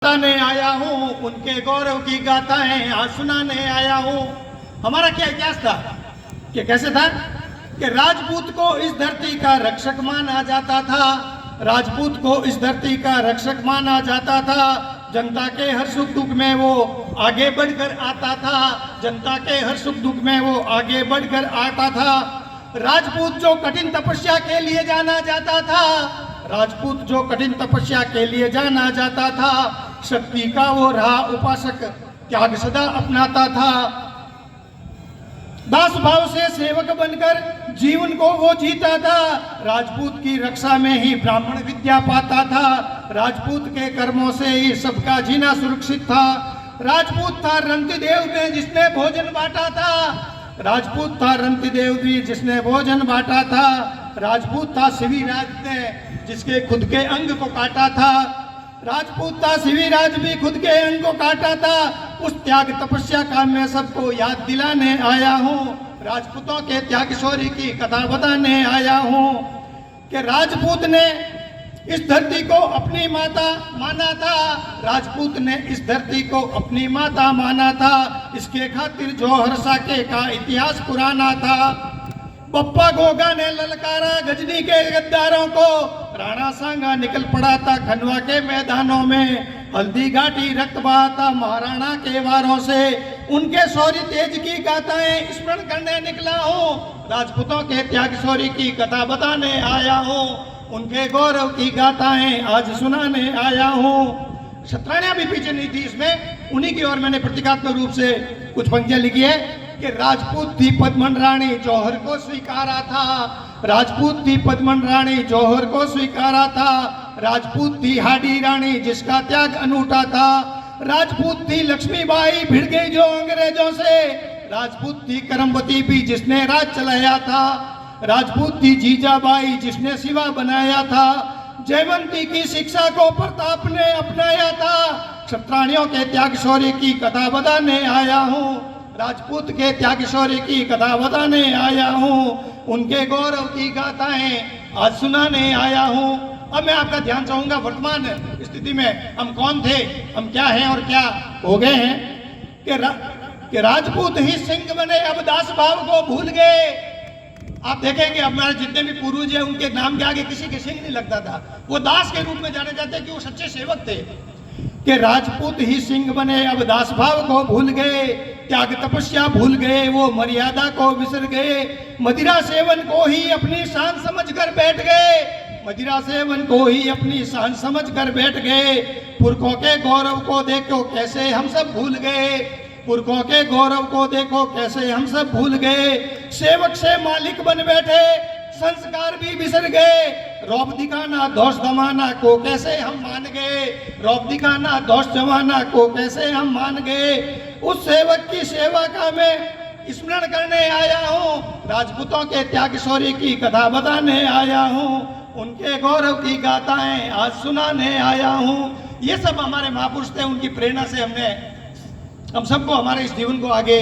बताने आया हूँ, उनके गौरव की गाथाएं आज सुनाने आया हूँ। हमारा क्या इतिहास था कि कैसे था कि राजपूत को इस धरती का रक्षक माना जाता था। राजपूत को इस धरती का रक्षक माना जाता था। जनता के हर सुख दुख में वो आगे बढ़कर आता था। जनता के हर सुख दुख में वो आगे बढ़कर आता था। राजपूत जो कठिन तपस्या के लिए जाना जाता था। राजपूत जो कठिन तपस्या के लिए जाना जाता था। शक्ति का वो रहा उपासक, त्याग सदा अपनाता था। दास भाव से सेवक बनकर जीवन को वो जीता था। राजपूत की रक्षा में ही ब्राह्मण विद्या पाता था। राजपूत के कर्मों से ही सबका जीना सुरक्षित था। राजपूत था रंतिदेव ने जिसने भोजन बांटा था। राजपूत था रंतिदेव भी जिसने भोजन बांटा था। राजपूत था शिविराज ने जिसके खुद के अंग को काटा था। राजपूत था शिविराज भी खुद के अंग को काटा था। उस त्याग तपस्या का मैं सबको याद दिलाने आया हूँ। राजपूतों के त्याग शौर्य की कथा बताने आया हूँ कि राजपूत ने इस धरती को अपनी माता माना था। राजपूत ने इस धरती को अपनी माता माना था। इसके खातिर जौहर साके का इतिहास पुराना था। बप्पा गोगा ने ललकारा गजनी के गद्दारों को। राणा सांगा निकल पड़ा था खनवा के मैदानों में। हल्दी घाटी रक्त बहाता महाराणा के वारों से। उनके शौर्य तेज की गाथाएं स्मरण करने निकला हूँ। राजपूतों के त्याग शौर्य की कथा बताने आया हूँ। उनके गौरव की गाथाएं आज सुनाने आया हूँ। शतरानियां भी पीछे नहीं थी इसमें, उन्हीं की ओर मैंने प्रतीकात्मक रूप से कुछ पंक्तियां लिखी है कि राजपूत थी पद्मन रानी जौहर को स्वीकारा था। राजपूत थी पद्मन रानी जौहर को स्वीकारा था। राजपूत थी हाडी रानी जिसका त्याग अनूठा था। राजपूत थी लक्ष्मीबाई भिड़ गई जो अंग्रेजों से। राजपूत थी करमवती भी जिसने राज चलाया था। राजपूत थी जीजाबाई जिसने सिवा बनाया था। जयवंती की शिक्षा को प्रताप ने अपनाया था। क्षत्रियों के त्याग शौर्य की कथा बताने आया हूँ। राजपूत के त्याग शौर्य की कथा बताने आया हूँ। उनके गौरव की गाथाएं आज सुनाने आया हूँ। अब मैं आपका ध्यान चाहूंगा वर्तमान स्थिति में हम कौन थे, हम क्या हैं और क्या हो गए हैं कि राजपूत ही सिंह बने अब दास भाव को भूल गए। आप देखेंगे हमारे जितने भी पूर्वज हैं उनके नाम के आगे किसी के सिंह नहीं लगता था। वो दास के रूप में जाने जाते कि वो सच्चे सेवक थे। कि राजपूत ही सिंह बने अब दास भाव को भूल गए। त्याग तपस्या भूल गए, वो मर्यादा को बिसर गए। मदिरा सेवन को ही अपनी शान समझ कर बैठ गए। मदिरा सेवन को ही अपनी शान समझ कर बैठ गए। पुरखों के गौरव को देखो कैसे हम सब भूल गए। पुरखों के गौरव को देखो कैसे हम सब भूल गए। सेवक से मालिक बन बैठे, संस्कार भी बिसर गए। रौब दिखाना दोष जमाना को कैसे हम मान गए। रौब दिखाना दोष जमाना को कैसे हम मान गए। उस सेवक की सेवा का मैं स्मरण करने आया हूँ। राजपूतों के त्याग शौर्य की कथा बताने आया हूँ। उनके गौरव की गाथाएं आज सुनाने आया हूँ। ये सब हमारे महापुरुष थे, उनकी प्रेरणा से हम सबको हमारे इस जीवन को आगे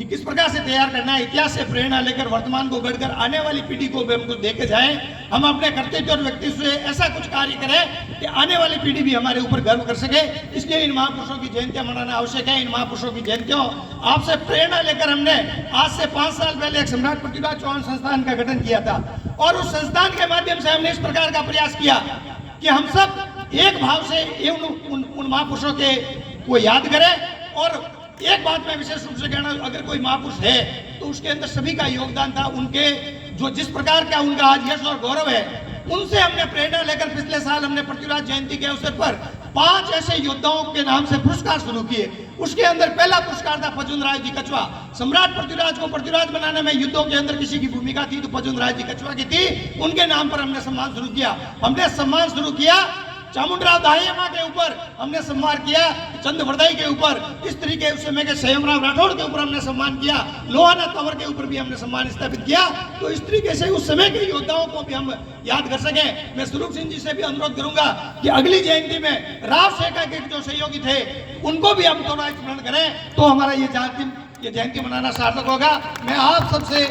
किस प्रकार से तैयार करना है, इतिहास से प्रेरणा लेकर वर्तमान को गढ़कर आने वाली पीढ़ी को भी हम कुछ देके जाएं। हम अपने कर्तव्य और व्यक्तित्व से ऐसा कुछ कार्य करें कि आने वाली पीढ़ी भी हमारे ऊपर गर्व कर सके। इसलिए इन महापुरुषों की जयंतियां मनाना आवश्यक है। इन महापुरुषों की जयंतियों आपसे प्रेरणा लेकर हमने आज से 5 साल पहले एक सम्राट पृथ्वीराज चौहान संस्थान का गठन किया था। और उस संस्थान के माध्यम से हमने इस प्रकार का प्रयास किया कि हम सब एक भाव से उन महापुरुषों के को याद करें। और एक बात मैं विशेष रूप से कहना, अगर कोई महापुरुष है तो उसके अंदर सभी का योगदान था। उनके जो जिस प्रकार का उनका आज यश और गौरव है, उनसे हमने प्रेरणा लेकर पिछले साल हमने पृथ्वीराज जयंती के अवसर पर 5 ऐसे योद्धाओं के नाम से पुरस्कार शुरू किए। उसके अंदर पहला पुरस्कार था पजुंदराज जी कछवा। सम्राट पृथ्वीराज को पृथ्वीराज बनाने में युद्धों के अंदर किसी की भूमिका थी तो पजुंदराज जी कछवा की थी। उनके नाम पर हमने सम्मान शुरू किया। हमने सम्मान शुरू किया चामुंडराव दाहियामा के ऊपर, हमने सम्मान किया चंद्रवरदाई के ऊपर, इस तरीके उस समय के संयमराव राठौड़ के ऊपर हमने सम्मान किया, लोहाना तंवर के ऊपर भी हमने सम्मान स्थापित किया। तो इस तरीके से उस समय के योद्धाओं को भी हम याद कर सकें। मैं स्वरूप सिंह जी से भी अनुरोध करूंगा कि अगली जयंती में राव शेखा के जो सहयोगी थे उनको भी हम थोड़ा स्मरण करें तो हमारा ये जयंती मनाना सार्थक होगा। मैं आप सबसे